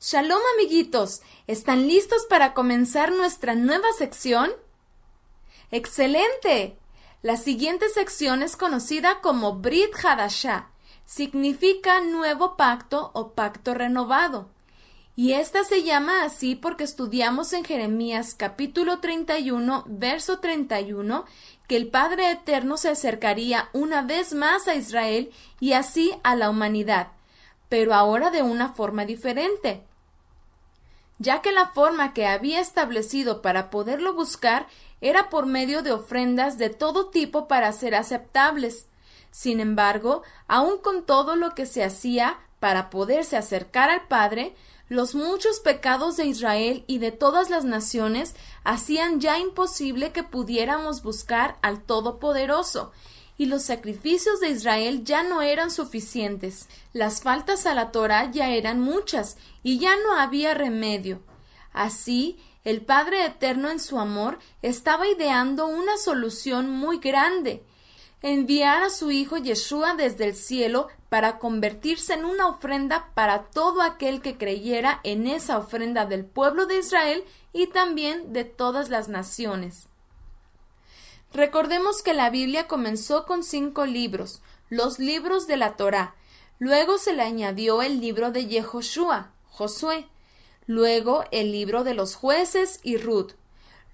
Shalom, amiguitos. ¿Están listos para comenzar nuestra nueva sección? ¡Excelente! La siguiente sección es conocida como Brit Hadashah. Significa nuevo pacto o pacto renovado. Y esta se llama así porque estudiamos en Jeremías capítulo 31, verso 31, que el Padre Eterno se acercaría una vez más a Israel y así a la humanidad, pero ahora de una forma diferente, ya que la forma que había establecido para poderlo buscar era por medio de ofrendas de todo tipo para ser aceptables. Sin embargo, aun con todo lo que se hacía para poderse acercar al Padre, los muchos pecados de Israel y de todas las naciones hacían ya imposible que pudiéramos buscar al Todopoderoso, y los sacrificios de Israel ya no eran suficientes. Las faltas a la Torá ya eran muchas y ya no había remedio. Así, el Padre Eterno en su amor estaba ideando una solución muy grande: enviar a su Hijo Yeshua desde el cielo para convertirse en una ofrenda para todo aquel que creyera en esa ofrenda del pueblo de Israel y también de todas las naciones. Recordemos que la Biblia comenzó con 5 libros, los libros de la Torá. Luego se le añadió el libro de Yehoshua, Josué. Luego el libro de los jueces y Ruth.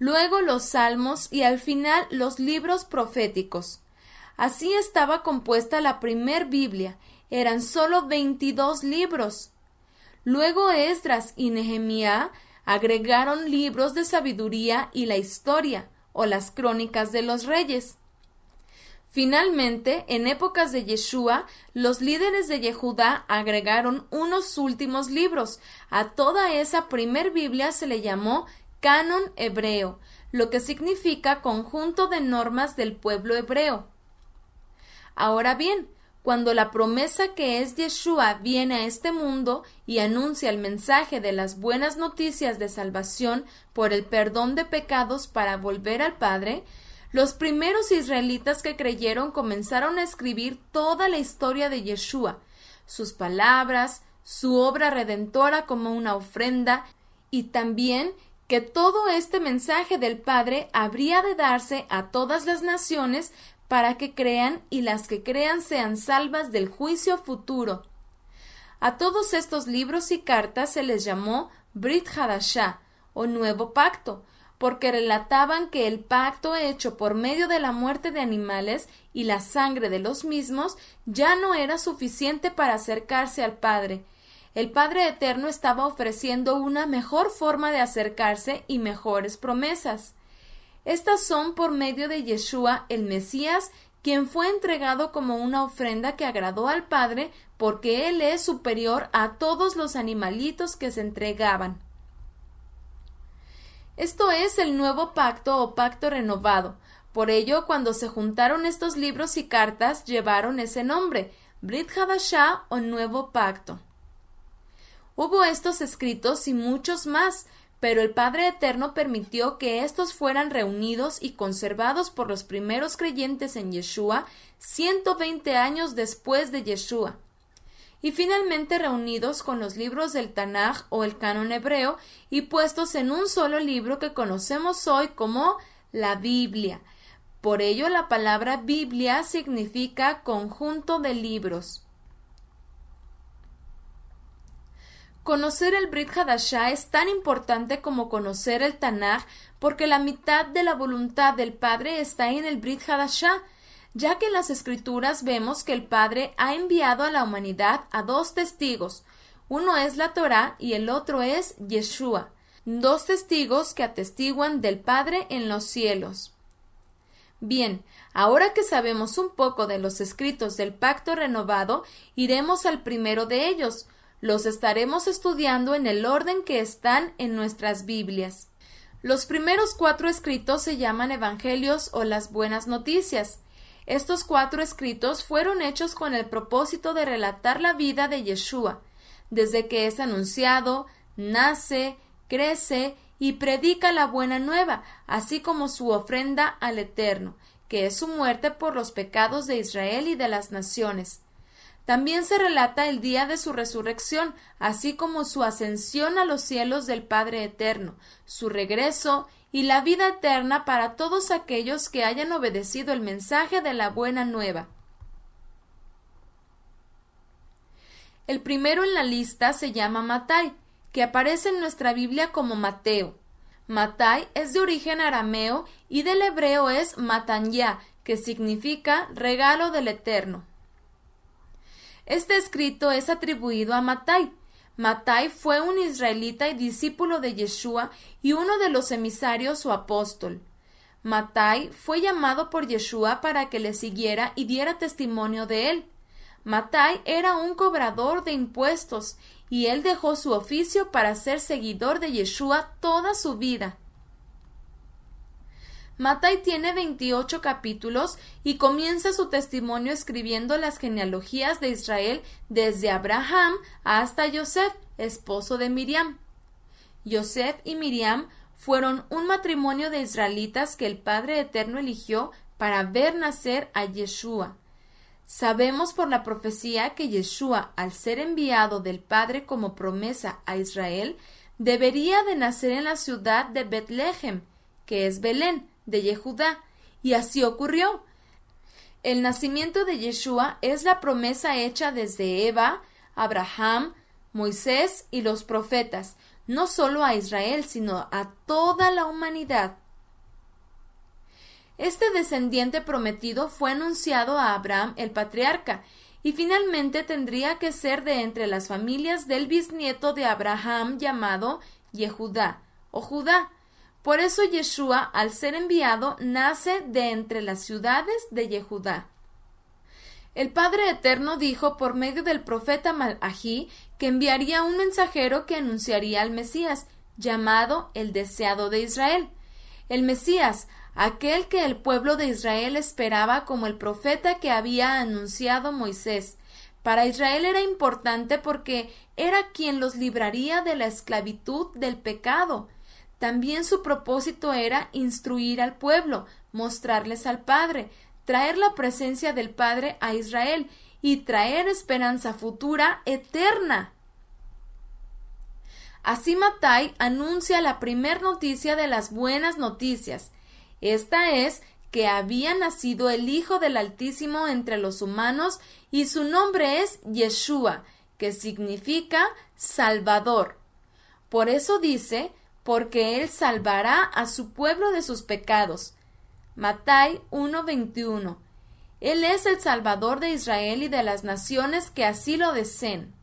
Luego los salmos y al final los libros proféticos. Así estaba compuesta la primer Biblia. Eran solo 22 libros. Luego Esdras y Nehemías agregaron libros de sabiduría y la historia, o las crónicas de los reyes. Finalmente, en épocas de Yeshua, los líderes de Yehudá agregaron unos últimos libros. A toda esa primer Biblia se le llamó Canon hebreo, lo que significa conjunto de normas del pueblo hebreo. Ahora bien, cuando la promesa que es Yeshua viene a este mundo y anuncia el mensaje de las buenas noticias de salvación por el perdón de pecados para volver al Padre, los primeros israelitas que creyeron comenzaron a escribir toda la historia de Yeshua, sus palabras, su obra redentora como una ofrenda, y también que todo este mensaje del Padre habría de darse a todas las naciones para que crean y las que crean sean salvas del juicio futuro. A todos estos libros y cartas se les llamó Brit Hadashah, o Nuevo Pacto, porque relataban que el pacto hecho por medio de la muerte de animales y la sangre de los mismos ya no era suficiente para acercarse al Padre. El Padre Eterno estaba ofreciendo una mejor forma de acercarse y mejores promesas. Estas son por medio de Yeshua, el Mesías, quien fue entregado como una ofrenda que agradó al Padre, porque Él es superior a todos los animalitos que se entregaban. Esto es el nuevo pacto o pacto renovado. Por ello, cuando se juntaron estos libros y cartas, llevaron ese nombre, Brit Hadashah o Nuevo Pacto. Hubo estos escritos y muchos más, pero el Padre Eterno permitió que estos fueran reunidos y conservados por los primeros creyentes en Yeshua 120 años después de Yeshua, y finalmente reunidos con los libros del Tanaj o el Canon hebreo y puestos en un solo libro que conocemos hoy como la Biblia. Por ello la palabra Biblia significa conjunto de libros. Conocer el Brit Hadashah es tan importante como conocer el Tanaj, porque la mitad de la voluntad del Padre está en el Brit Hadashah, ya que en las Escrituras vemos que el Padre ha enviado a la humanidad a 2 testigos. Uno es la Torá y el otro es Yeshua, 2 testigos que atestiguan del Padre en los cielos. Bien, ahora que sabemos un poco de los escritos del Pacto Renovado, iremos al primero de ellos. Los estaremos estudiando en el orden que están en nuestras Biblias. Los primeros 4 escritos se llaman Evangelios o las Buenas Noticias. Estos 4 escritos fueron hechos con el propósito de relatar la vida de Yeshua, desde que es anunciado, nace, crece y predica la buena nueva, así como su ofrenda al Eterno, que es su muerte por los pecados de Israel y de las naciones. También se relata el día de su resurrección, así como su ascensión a los cielos del Padre Eterno, su regreso y la vida eterna para todos aquellos que hayan obedecido el mensaje de la buena nueva. El primero en la lista se llama Matai, que aparece en nuestra Biblia como Mateo. Matai es de origen arameo y del hebreo es Matanyá, que significa regalo del Eterno. Este escrito es atribuido a Matai. Matai fue un israelita y discípulo de Yeshua y uno de los emisarios o apóstol. Matai fue llamado por Yeshua para que le siguiera y diera testimonio de él. Matai era un cobrador de impuestos y él dejó su oficio para ser seguidor de Yeshua toda su vida. Matai tiene 28 capítulos y comienza su testimonio escribiendo las genealogías de Israel desde Abraham hasta Yosef, esposo de Miriam. Yosef y Miriam fueron un matrimonio de israelitas que el Padre Eterno eligió para ver nacer a Yeshua. Sabemos por la profecía que Yeshua, al ser enviado del Padre como promesa a Israel, debería de nacer en la ciudad de Betlehem, que es Belén, de Yehudá, y así ocurrió. El nacimiento de Yeshua es la promesa hecha desde Eva, Abraham, Moisés y los profetas, no solo a Israel, sino a toda la humanidad. Este descendiente prometido fue anunciado a Abraham el patriarca, y finalmente tendría que ser de entre las familias del bisnieto de Abraham llamado Yehudá o Judá. Por eso Yeshua, al ser enviado, nace de entre las ciudades de Yehudá. El Padre Eterno dijo por medio del profeta Malají que enviaría un mensajero que anunciaría al Mesías, llamado el deseado de Israel. El Mesías, aquel que el pueblo de Israel esperaba como el profeta que había anunciado Moisés. Para Israel era importante porque era quien los libraría de la esclavitud del pecado. También su propósito era instruir al pueblo, mostrarles al Padre, traer la presencia del Padre a Israel y traer esperanza futura eterna. Así Matai anuncia la primer noticia de las buenas noticias. Esta es que había nacido el Hijo del Altísimo entre los humanos y su nombre es Yeshua, que significa Salvador. Por eso dice, porque Él salvará a su pueblo de sus pecados. Matai 1:21. Él es el Salvador de Israel y de las naciones que así lo deseen.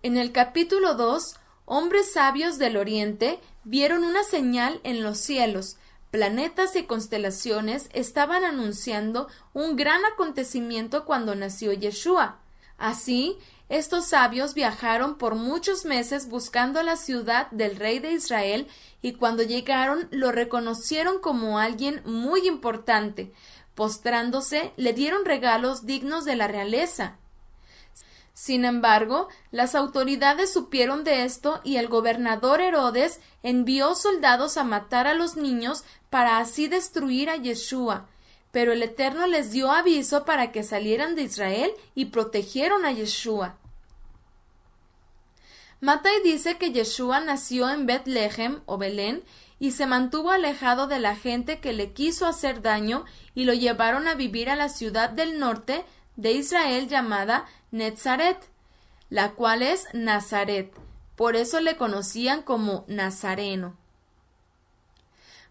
En el capítulo 2, hombres sabios del oriente vieron una señal en los cielos. Planetas y constelaciones estaban anunciando un gran acontecimiento cuando nació Yeshua. Así, estos sabios viajaron por muchos meses buscando la ciudad del rey de Israel y cuando llegaron lo reconocieron como alguien muy importante. Postrándose, le dieron regalos dignos de la realeza. Sin embargo, las autoridades supieron de esto y el gobernador Herodes envió soldados a matar a los niños para así destruir a Yeshua. Pero el Eterno les dio aviso para que salieran de Israel y protegieron a Yeshua. Matai dice que Yeshua nació en Betlehem o Belén y se mantuvo alejado de la gente que le quiso hacer daño y lo llevaron a vivir a la ciudad del norte de Israel llamada Netzaret, la cual es Nazaret. Por eso le conocían como Nazareno.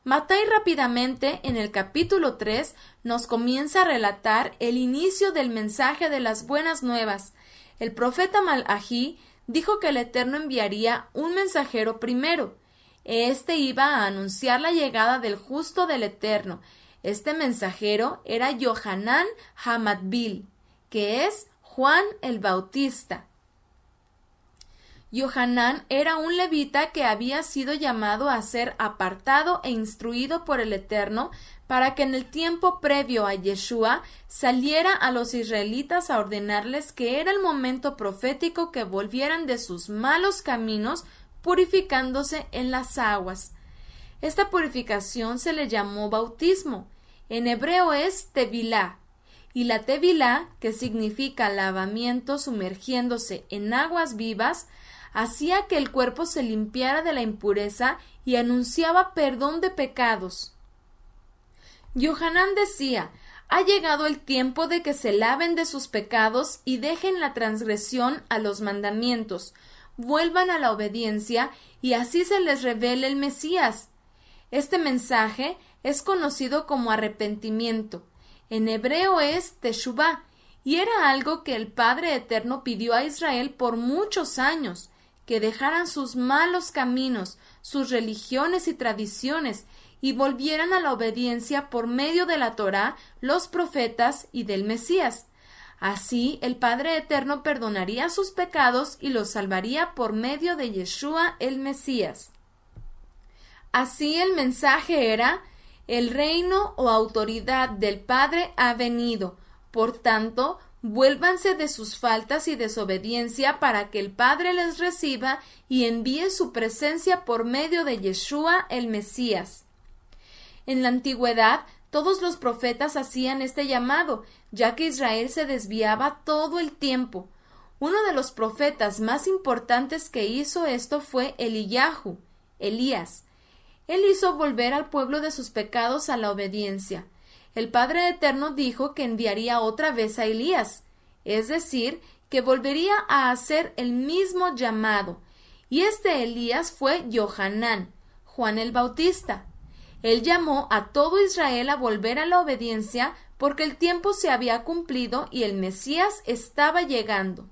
Matai rápidamente, en el capítulo 3, nos comienza a relatar el inicio del mensaje de las buenas nuevas. El profeta Malají dijo que el Eterno enviaría un mensajero primero. Este iba a anunciar la llegada del justo del Eterno. Este mensajero era Yohanan Hamatbil, que es Juan el Bautista. Yohanan era un levita que había sido llamado a ser apartado e instruido por el Eterno para que en el tiempo previo a Yeshua saliera a los israelitas a ordenarles que era el momento profético que volvieran de sus malos caminos purificándose en las aguas. Esta purificación se le llamó bautismo. En hebreo es tevilá. y la tevilá, que significa lavamiento sumergiéndose en aguas vivas, hacía que el cuerpo se limpiara de la impureza y anunciaba perdón de pecados. Yohanan decía: ha llegado el tiempo de que se laven de sus pecados y dejen la transgresión a los mandamientos, vuelvan a la obediencia y así se les revele el Mesías. Este mensaje es conocido como arrepentimiento. En hebreo es teshuvá, y era algo que el Padre Eterno pidió a Israel por muchos años, que dejaran sus malos caminos, sus religiones y tradiciones, y volvieran a la obediencia por medio de la Torá, los profetas y del Mesías. Así, el Padre Eterno perdonaría sus pecados y los salvaría por medio de Yeshua el Mesías. Así el mensaje era: el reino o autoridad del Padre ha venido, por tanto, vuélvanse de sus faltas y desobediencia para que el Padre les reciba y envíe su presencia por medio de Yeshua el Mesías. En la antigüedad, todos los profetas hacían este llamado, ya que Israel se desviaba todo el tiempo. Uno de los profetas más importantes que hizo esto fue Eliyahu, Elías. Él hizo volver al pueblo de sus pecados a la obediencia. El Padre Eterno dijo que enviaría otra vez a Elías, es decir, que volvería a hacer el mismo llamado, y este Elías fue Yohanan, Juan el Bautista. Él llamó a todo Israel a volver a la obediencia porque el tiempo se había cumplido y el Mesías estaba llegando.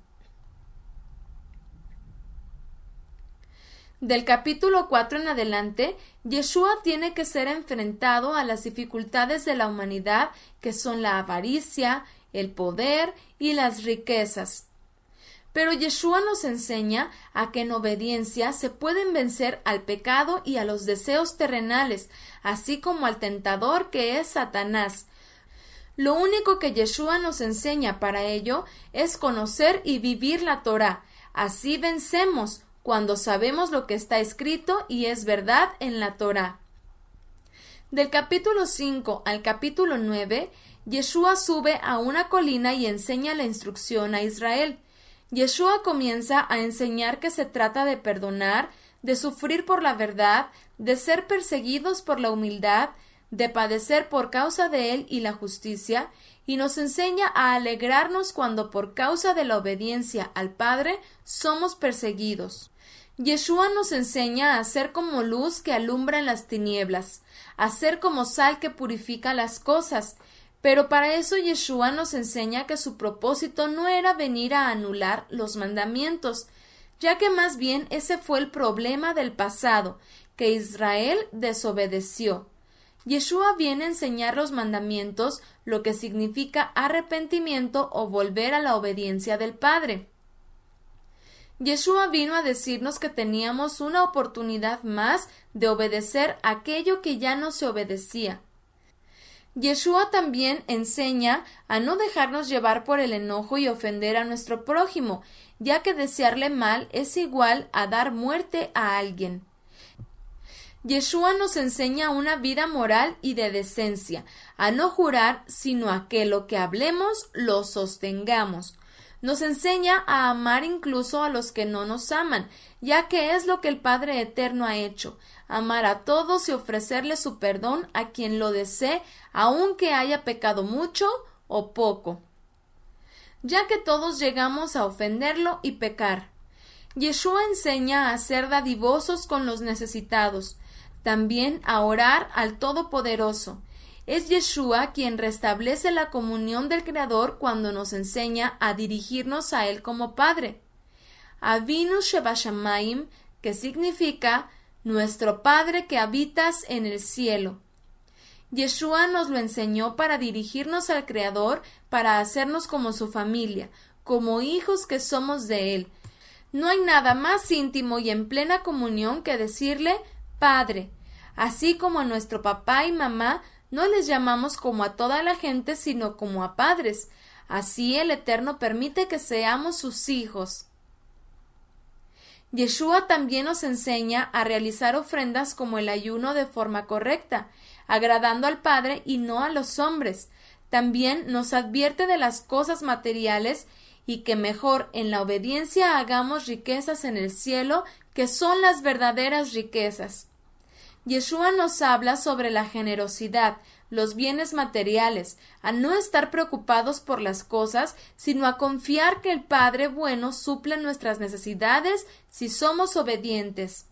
Del capítulo 4 en adelante, Yeshua tiene que ser enfrentado a las dificultades de la humanidad, que son la avaricia, el poder y las riquezas. Pero Yeshua nos enseña a que en obediencia se pueden vencer al pecado y a los deseos terrenales, así como al tentador que es Satanás. Lo único que Yeshua nos enseña para ello es conocer y vivir la Torá. Así vencemos cuando sabemos lo que está escrito y es verdad en la Torá. Del capítulo 5 al capítulo 9, Yeshua sube a una colina y enseña la instrucción a Israel. Yeshua comienza a enseñar que se trata de perdonar, de sufrir por la verdad, de ser perseguidos por la humildad, de padecer por causa de él y la justicia, y nos enseña a alegrarnos cuando por causa de la obediencia al Padre somos perseguidos. Yeshua nos enseña a ser como luz que alumbra en las tinieblas, a ser como sal que purifica las cosas. Pero para eso Yeshua nos enseña que su propósito no era venir a anular los mandamientos, ya que más bien ese fue el problema del pasado, que Israel desobedeció. Yeshua viene a enseñar los mandamientos, lo que significa arrepentimiento o volver a la obediencia del Padre. Yeshua vino a decirnos que teníamos una oportunidad más de obedecer aquello que ya no se obedecía. Yeshua también enseña a no dejarnos llevar por el enojo y ofender a nuestro prójimo, ya que desearle mal es igual a dar muerte a alguien. Yeshua nos enseña una vida moral y de decencia, a no jurar, sino a que lo que hablemos lo sostengamos. Nos enseña a amar incluso a los que no nos aman, ya que es lo que el Padre Eterno ha hecho, amar a todos y ofrecerle su perdón a quien lo desee, aunque haya pecado mucho o poco, ya que todos llegamos a ofenderlo y pecar. Yeshua enseña a ser dadivosos con los necesitados, también a orar al Todopoderoso. Es Yeshua quien restablece la comunión del Creador cuando nos enseña a dirigirnos a Él como Padre. Avinu Shebashamayim, que significa nuestro Padre que habitas en el cielo. Yeshua nos lo enseñó para dirigirnos al Creador, para hacernos como su familia, como hijos que somos de Él. No hay nada más íntimo y en plena comunión que decirle Padre. Así como a nuestro papá y mamá no les llamamos como a toda la gente, sino como a padres. Así el Eterno permite que seamos sus hijos. Yeshua también nos enseña a realizar ofrendas como el ayuno de forma correcta, agradando al Padre y no a los hombres. también nos advierte de las cosas materiales y que mejor en la obediencia hagamos riquezas en el cielo, que son las verdaderas riquezas. Yeshua nos habla sobre la generosidad, los bienes materiales, a no estar preocupados por las cosas, sino a confiar que el Padre bueno suple nuestras necesidades si somos obedientes.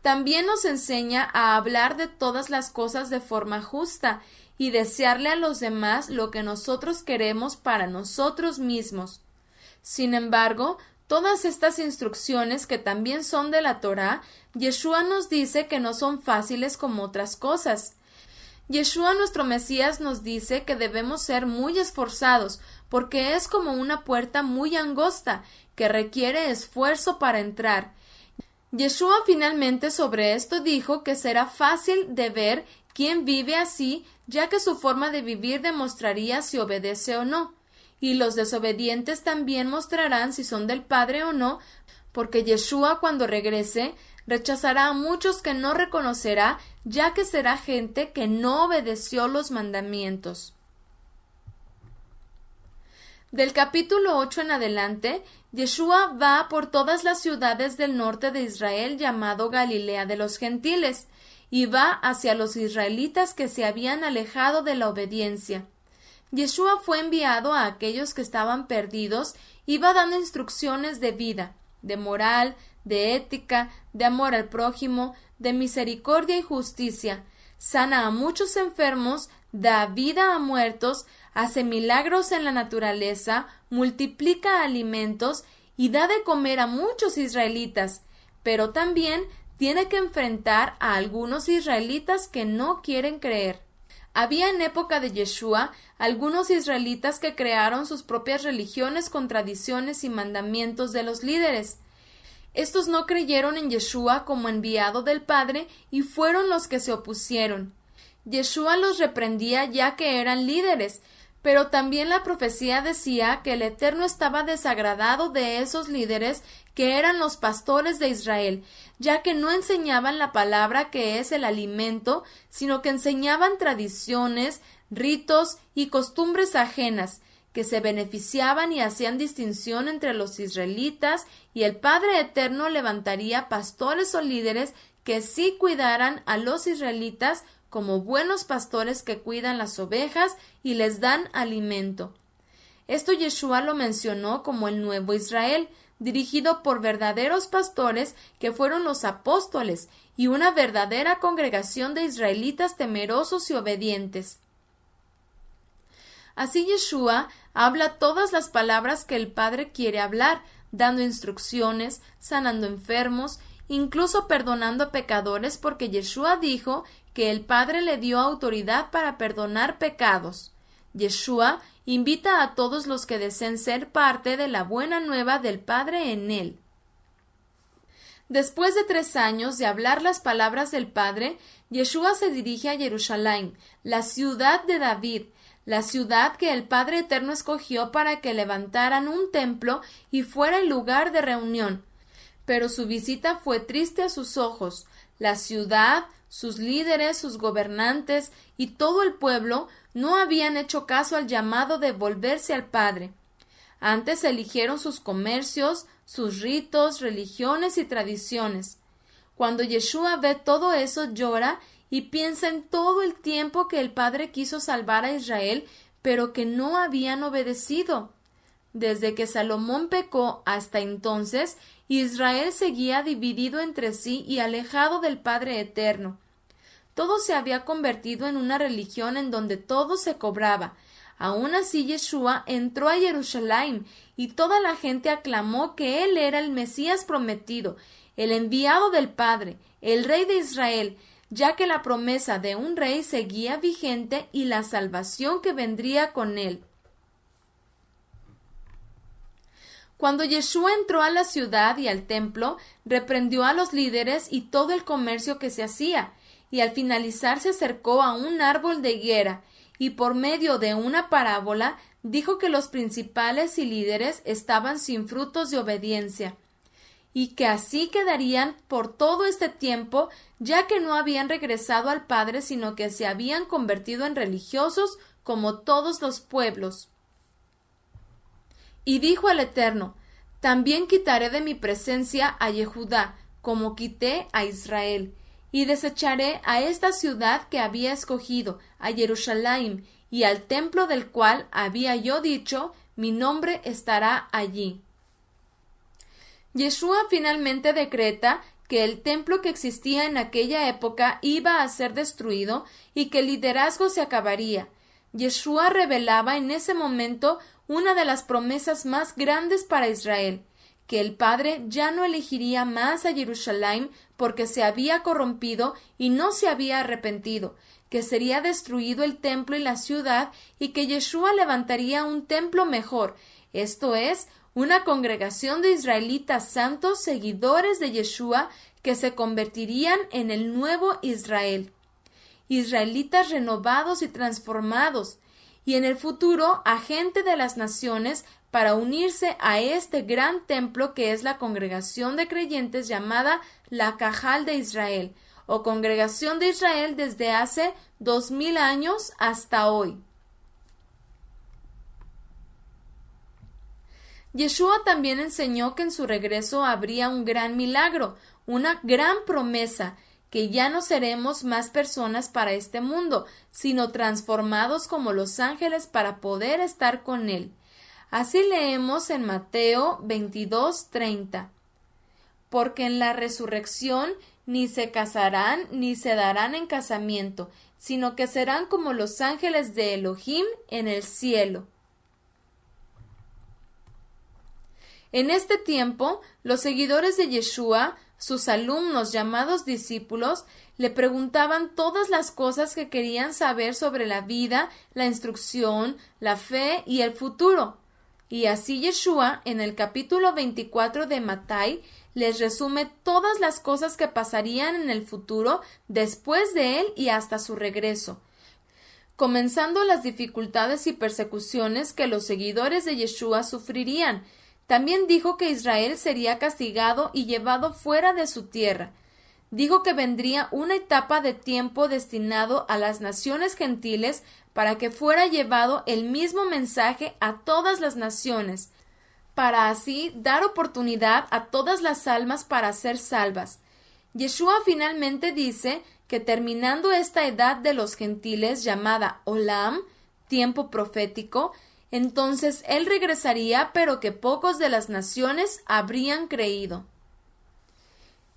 También nos enseña a hablar de todas las cosas de forma justa y desearle a los demás lo que nosotros queremos para nosotros mismos. Sin embargo, todas estas instrucciones, que también son de la Torá, Yeshua nos dice que no son fáciles como otras cosas. Yeshua, nuestro Mesías, nos dice que debemos ser muy esforzados, porque es como una puerta muy angosta, que requiere esfuerzo para entrar. Yeshua finalmente sobre esto dijo que será fácil de ver quién vive así, ya que su forma de vivir demostraría si obedece o no. Y los desobedientes también mostrarán si son del Padre o no, porque Yeshua, cuando regrese, rechazará a muchos que no reconocerá, ya que será gente que no obedeció los mandamientos. Del capítulo 8 en adelante, Yeshua va por todas las ciudades del norte de Israel llamado Galilea de los Gentiles, y va hacia los israelitas que se habían alejado de la obediencia. Yeshua fue enviado a aquellos que estaban perdidos y va dando instrucciones de vida, de moral, de ética, de amor al prójimo, de misericordia y justicia. Sana a muchos enfermos, da vida a muertos, hace milagros en la naturaleza, multiplica alimentos y da de comer a muchos israelitas, pero también tiene que enfrentar a algunos israelitas que no quieren creer. Había en época de Yeshua algunos israelitas que crearon sus propias religiones con tradiciones y mandamientos de los líderes. Estos no creyeron en Yeshua como enviado del Padre y fueron los que se opusieron. Yeshua los reprendía ya que eran líderes, pero también la profecía decía que el Eterno estaba desagradado de esos líderes que eran los pastores de Israel, ya que no enseñaban la palabra que es el alimento, sino que enseñaban tradiciones, ritos y costumbres ajenas, que se beneficiaban y hacían distinción entre los israelitas, y el Padre Eterno levantaría pastores o líderes que sí cuidaran a los israelitas como buenos pastores que cuidan las ovejas y les dan alimento. Esto Yeshua lo mencionó como el nuevo Israel, dirigido por verdaderos pastores que fueron los apóstoles y una verdadera congregación de israelitas temerosos y obedientes. Así Yeshua habla todas las palabras que el Padre quiere hablar, dando instrucciones, sanando enfermos, incluso perdonando a pecadores, porque Yeshua dijo que el Padre le dio autoridad para perdonar pecados. Yeshua invita a todos los que deseen ser parte de la buena nueva del Padre en él. Después de 3 años de hablar las palabras del Padre, Yeshua se dirige a Jerusalén, la ciudad de David, la ciudad que el Padre Eterno escogió para que levantaran un templo y fuera el lugar de reunión. Pero su visita fue triste a sus ojos. La ciudad, sus líderes, sus gobernantes y todo el pueblo no habían hecho caso al llamado de volverse al Padre. Antes eligieron sus comercios, sus ritos, religiones y tradiciones. Cuando Yeshua ve todo eso, llora y piensa en todo el tiempo que el Padre quiso salvar a Israel, pero que no habían obedecido. Desde que Salomón pecó hasta entonces, Israel seguía dividido entre sí y alejado del Padre Eterno. Todo se había convertido en una religión en donde todo se cobraba. Aun así Yeshua entró a Jerusalén y toda la gente aclamó que él era el Mesías prometido, el enviado del Padre, el Rey de Israel, ya que la promesa de un rey seguía vigente y la salvación que vendría con él. Cuando Yeshua entró a la ciudad y al templo, reprendió a los líderes y todo el comercio que se hacía, y al finalizar se acercó a un árbol de higuera, y por medio de una parábola dijo que los principales y líderes estaban sin frutos de obediencia, y que así quedarían por todo este tiempo, ya que no habían regresado al Padre, sino que se habían convertido en religiosos como todos los pueblos. Y dijo el Eterno: También quitaré de mi presencia a Yehudá, como quité a Israel, y desecharé a esta ciudad que había escogido, a Jerusalén, y al templo del cual había yo dicho: Mi nombre estará allí. Yeshua finalmente decreta que el templo que existía en aquella época iba a ser destruido y que el liderazgo se acabaría. Yeshua revelaba en ese momento una de las promesas más grandes para Israel, que el Padre ya no elegiría más a Jerusalén porque se había corrompido y no se había arrepentido, que sería destruido el templo y la ciudad y que Yeshua levantaría un templo mejor, esto es, una congregación de israelitas santos seguidores de Yeshua que se convertirían en el nuevo Israel. Israelitas renovados y transformados, y en el futuro a gente de las naciones para unirse a este gran templo que es la congregación de creyentes llamada la Cajal de Israel, o congregación de Israel desde hace 2000 años hasta hoy. Yeshua también enseñó que en su regreso habría un gran milagro, una gran promesa, que ya no seremos más personas para este mundo, sino transformados como los ángeles para poder estar con Él. Así leemos en Mateo 22:30. Porque en la resurrección ni se casarán ni se darán en casamiento, sino que serán como los ángeles de Elohim en el cielo. En este tiempo, los seguidores de Yeshua, sus alumnos llamados discípulos, le preguntaban todas las cosas que querían saber sobre la vida, la instrucción, la fe y el futuro. Y así Yeshua, en el capítulo 24 de Mattai, les resume todas las cosas que pasarían en el futuro después de él y hasta su regreso, comenzando las dificultades y persecuciones que los seguidores de Yeshua sufrirían. También dijo que Israel sería castigado y llevado fuera de su tierra. Dijo que vendría una etapa de tiempo destinado a las naciones gentiles para que fuera llevado el mismo mensaje a todas las naciones, para así dar oportunidad a todas las almas para ser salvas. Yeshua finalmente dice que terminando esta edad de los gentiles llamada Olam, tiempo profético, entonces él regresaría, pero que pocos de las naciones habrían creído.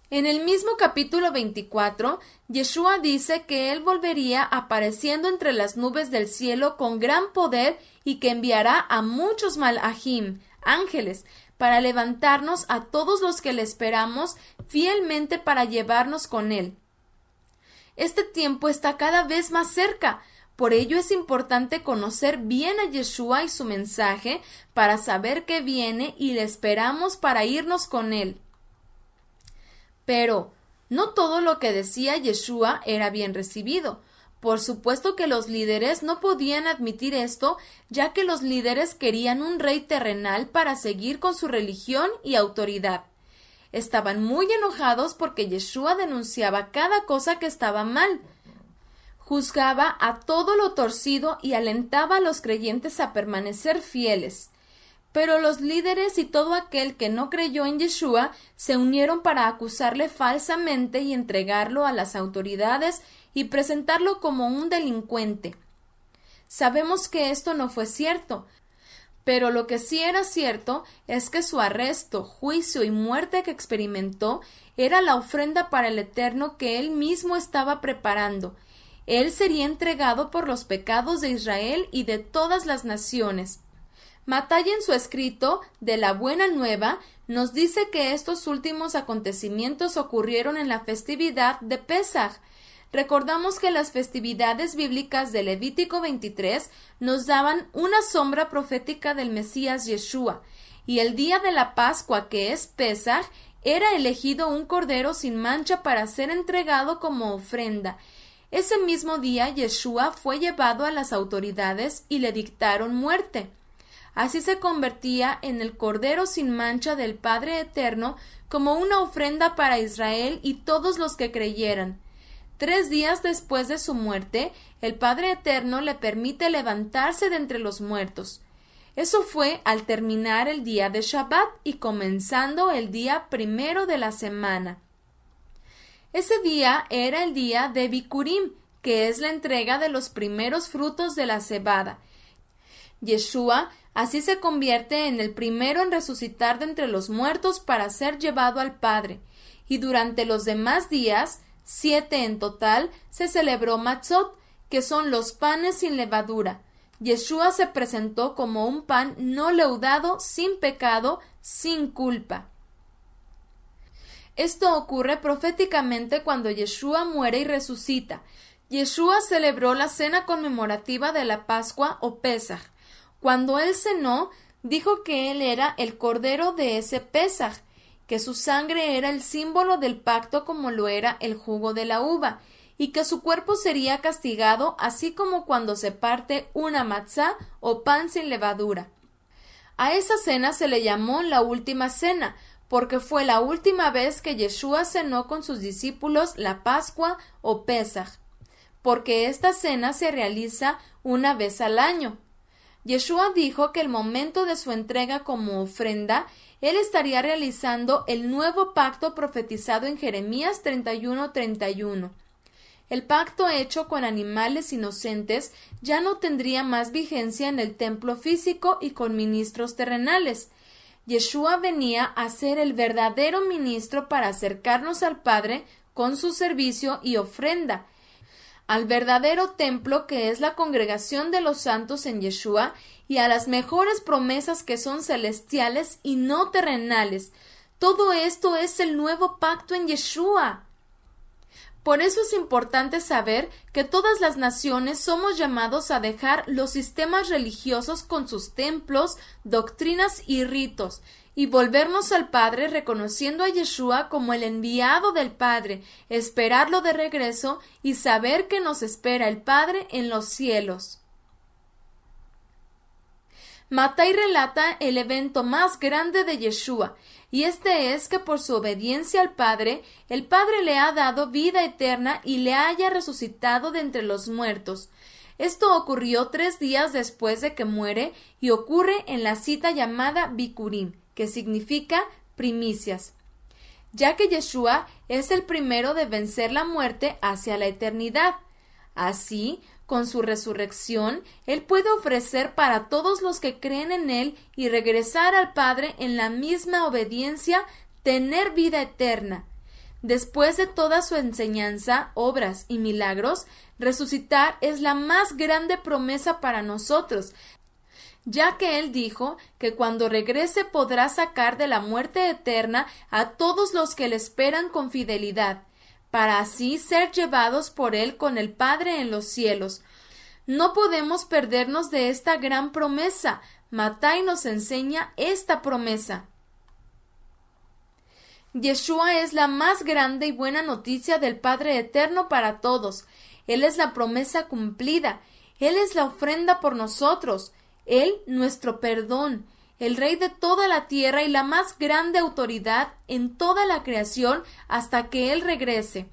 En el mismo capítulo 24, Yeshua dice que él volvería apareciendo entre las nubes del cielo con gran poder y que enviará a muchos malajim, ángeles, para levantarnos a todos los que le esperamos fielmente para llevarnos con él. Este tiempo está cada vez más cerca. Por ello es importante conocer bien a Yeshua y su mensaje para saber qué viene y le esperamos para irnos con él. Pero no todo lo que decía Yeshua era bien recibido. Por supuesto que los líderes no podían admitir esto, ya que los líderes querían un rey terrenal para seguir con su religión y autoridad. Estaban muy enojados porque Yeshua denunciaba cada cosa que estaba mal. Juzgaba a todo lo torcido y alentaba a los creyentes a permanecer fieles. Pero los líderes y todo aquel que no creyó en Yeshua se unieron para acusarle falsamente y entregarlo a las autoridades y presentarlo como un delincuente. Sabemos que esto no fue cierto, pero lo que sí era cierto es que su arresto, juicio y muerte que experimentó era la ofrenda para el Eterno que él mismo estaba preparando. Él sería entregado por los pecados de Israel y de todas las naciones. Mattai en su escrito de la Buena Nueva nos dice que estos últimos acontecimientos ocurrieron en la festividad de Pesaj. Recordamos que las festividades bíblicas de Levítico 23 nos daban una sombra profética del Mesías Yeshua, y el día de la Pascua, que es Pesaj, era elegido un cordero sin mancha para ser entregado como ofrenda. Ese mismo día Yeshua fue llevado a las autoridades y le dictaron muerte. Así se convertía en el Cordero sin mancha del Padre Eterno como una ofrenda para Israel y todos los que creyeran. 3 días después de su muerte, el Padre Eterno le permite levantarse de entre los muertos. Eso fue al terminar el día de Shabbat y comenzando el día primero de la semana. Ese día era el día de Bikurim, que es la entrega de los primeros frutos de la cebada. Yeshua así se convierte en el primero en resucitar de entre los muertos para ser llevado al Padre, y durante los demás días, 7 en total, se celebró Matzot, que son los panes sin levadura. Yeshua se presentó como un pan no leudado, sin pecado, sin culpa. Esto ocurre proféticamente cuando Yeshua muere y resucita. Yeshua celebró la cena conmemorativa de la Pascua o Pesaj. Cuando él cenó, dijo que él era el cordero de ese Pesaj, que su sangre era el símbolo del pacto como lo era el jugo de la uva, y que su cuerpo sería castigado así como cuando se parte una matzá o pan sin levadura. A esa cena se le llamó la última cena, porque fue la última vez que Yeshua cenó con sus discípulos la Pascua o Pesaj, porque esta cena se realiza una vez al año. Yeshua dijo que el momento de su entrega como ofrenda, él estaría realizando el nuevo pacto profetizado en Jeremías 31:31. El pacto hecho con animales inocentes ya no tendría más vigencia en el templo físico y con ministros terrenales. Yeshua venía a ser el verdadero ministro para acercarnos al Padre con su servicio y ofrenda, al verdadero templo que es la congregación de los santos en Yeshua y a las mejores promesas que son celestiales y no terrenales. Todo esto es el nuevo pacto en Yeshua. Por eso es importante saber que todas las naciones somos llamados a dejar los sistemas religiosos con sus templos, doctrinas y ritos, y volvernos al Padre reconociendo a Yeshua como el enviado del Padre, esperarlo de regreso y saber que nos espera el Padre en los cielos. Mattai relata el evento más grande de Yeshua, y este es que por su obediencia al Padre, el Padre le ha dado vida eterna y le haya resucitado de entre los muertos. Esto ocurrió 3 días después de que muere y ocurre en la cita llamada Bikurim, que significa primicias, ya que Yeshua es el primero de vencer la muerte hacia la eternidad. Así, con su resurrección, Él puede ofrecer para todos los que creen en Él y regresar al Padre en la misma obediencia, tener vida eterna. Después de toda su enseñanza, obras y milagros, resucitar es la más grande promesa para nosotros, ya que Él dijo que cuando regrese podrá sacar de la muerte eterna a todos los que le esperan con fidelidad, para así ser llevados por Él con el Padre en los cielos. No podemos perdernos de esta gran promesa. Mattai nos enseña esta promesa. Yeshua es la más grande y buena noticia del Padre Eterno para todos. Él es la promesa cumplida. Él es la ofrenda por nosotros. Él, nuestro perdón, el Rey de toda la tierra y la más grande autoridad en toda la creación hasta que Él regrese.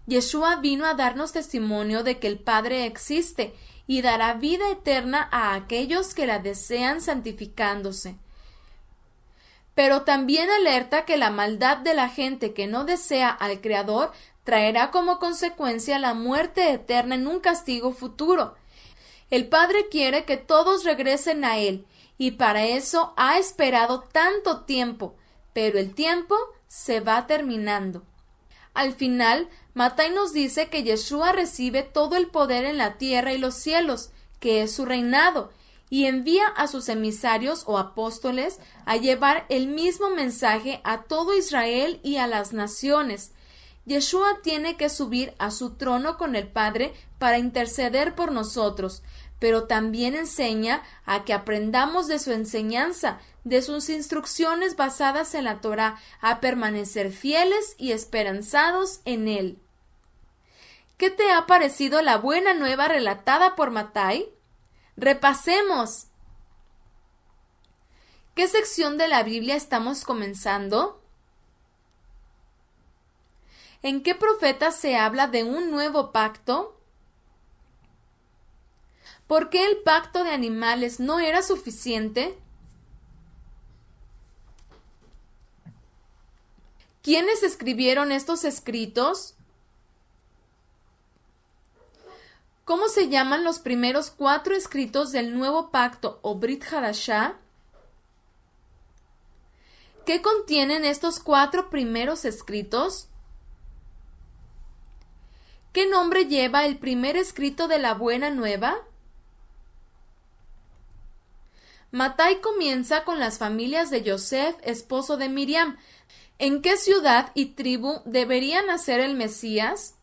Yeshua vino a darnos testimonio de que el Padre existe y dará vida eterna a aquellos que la desean santificándose. Pero también alerta que la maldad de la gente que no desea al Creador traerá como consecuencia la muerte eterna en un castigo futuro. El Padre quiere que todos regresen a Él, y para eso ha esperado tanto tiempo, pero el tiempo se va terminando. Al final, Mattai nos dice que Yeshua recibe todo el poder en la tierra y los cielos, que es su reinado, y envía a sus emisarios o apóstoles a llevar el mismo mensaje a todo Israel y a las naciones. Yeshua tiene que subir a su trono con el Padre para interceder por nosotros, pero también enseña a que aprendamos de su enseñanza, de sus instrucciones basadas en la Torá, a permanecer fieles y esperanzados en Él. ¿Qué te ha parecido la buena nueva relatada por Mattai? ¡Repasemos! ¿Qué sección de la Biblia estamos comenzando? ¿En qué profeta se habla de un nuevo pacto? ¿Por qué el pacto de animales no era suficiente? ¿Quiénes escribieron estos escritos? ¿Cómo se llaman los primeros 4 escritos del nuevo pacto o Brit Hadashah? ¿Qué contienen estos 4 primeros escritos? ¿Qué nombre lleva el primer escrito de la Buena Nueva? Matai comienza con las familias de Yosef, esposo de Miriam. ¿En qué ciudad y tribu debería nacer el Mesías?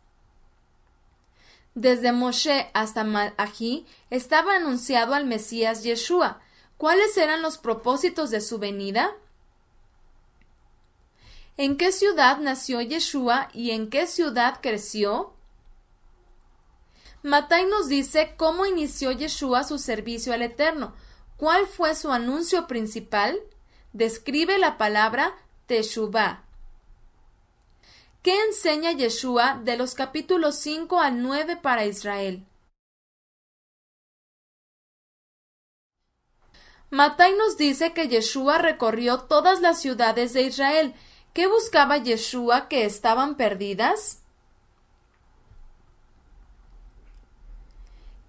Desde Moshe hasta Malachi estaba anunciado al Mesías Yeshua. ¿Cuáles eran los propósitos de su venida? ¿En qué ciudad nació Yeshua y en qué ciudad creció? Matai nos dice cómo inició Yeshua su servicio al Eterno. ¿Cuál fue su anuncio principal? Describe la palabra Teshuvah. ¿Qué enseña Yeshua de los capítulos 5 al 9 para Israel? Matai nos dice que Yeshua recorrió todas las ciudades de Israel. ¿Qué buscaba Yeshua que estaban perdidas?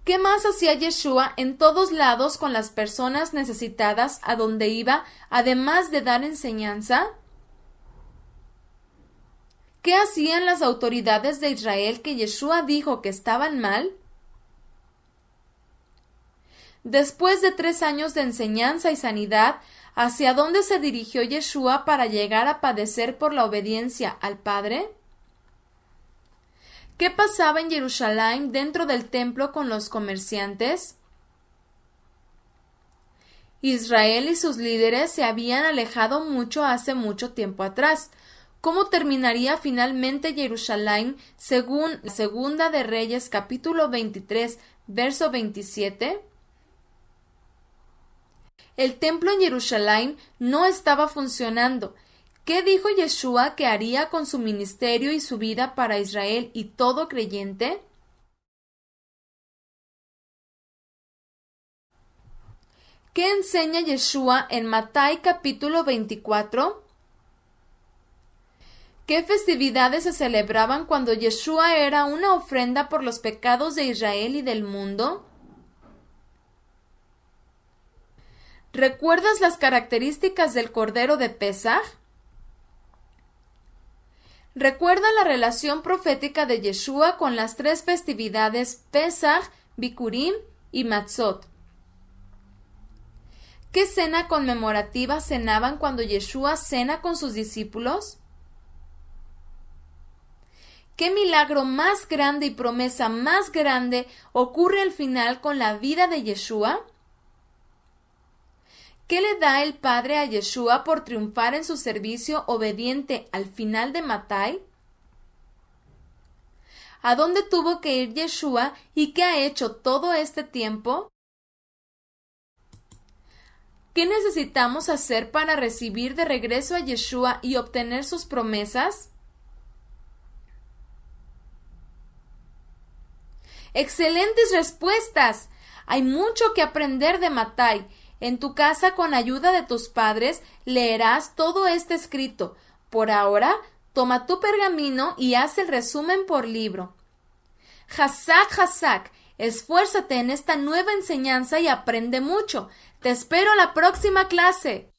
¿Qué más hacía Yeshua en todos lados con las personas necesitadas a donde iba, además de dar enseñanza? ¿Qué hacían las autoridades de Israel que Yeshua dijo que estaban mal? Después de 3 años de enseñanza y sanidad, ¿hacia dónde se dirigió Yeshua para llegar a padecer por la obediencia al Padre? ¿Qué pasaba en Jerusalén dentro del templo con los comerciantes? Israel y sus líderes se habían alejado mucho hace mucho tiempo atrás. ¿Cómo terminaría finalmente Jerusalén según Segunda de Reyes capítulo 23, verso 27? El templo en Jerusalén no estaba funcionando. ¿Qué dijo Yeshua que haría con su ministerio y su vida para Israel y todo creyente? ¿Qué enseña Yeshua en Matai capítulo 24? ¿Qué festividades se celebraban cuando Yeshua era una ofrenda por los pecados de Israel y del mundo? ¿Recuerdas las características del Cordero de Pesaj? Recuerda la relación profética de Yeshua con las 3 festividades Pesaj, Bikurim y Matzot. ¿Qué cena conmemorativa cenaban cuando Yeshua cena con sus discípulos? ¿Qué milagro más grande y promesa más grande ocurre al final con la vida de Yeshua? ¿Qué le da el Padre a Yeshua por triunfar en su servicio obediente al final de Matai? ¿A dónde tuvo que ir Yeshua y qué ha hecho todo este tiempo? ¿Qué necesitamos hacer para recibir de regreso a Yeshua y obtener sus promesas? ¡Excelentes respuestas! Hay mucho que aprender de Matai. En tu casa, con ayuda de tus padres, leerás todo este escrito. Por ahora, toma tu pergamino y haz el resumen por libro. Hazak, Hazak, esfuérzate en esta nueva enseñanza y aprende mucho. Te espero a la próxima clase.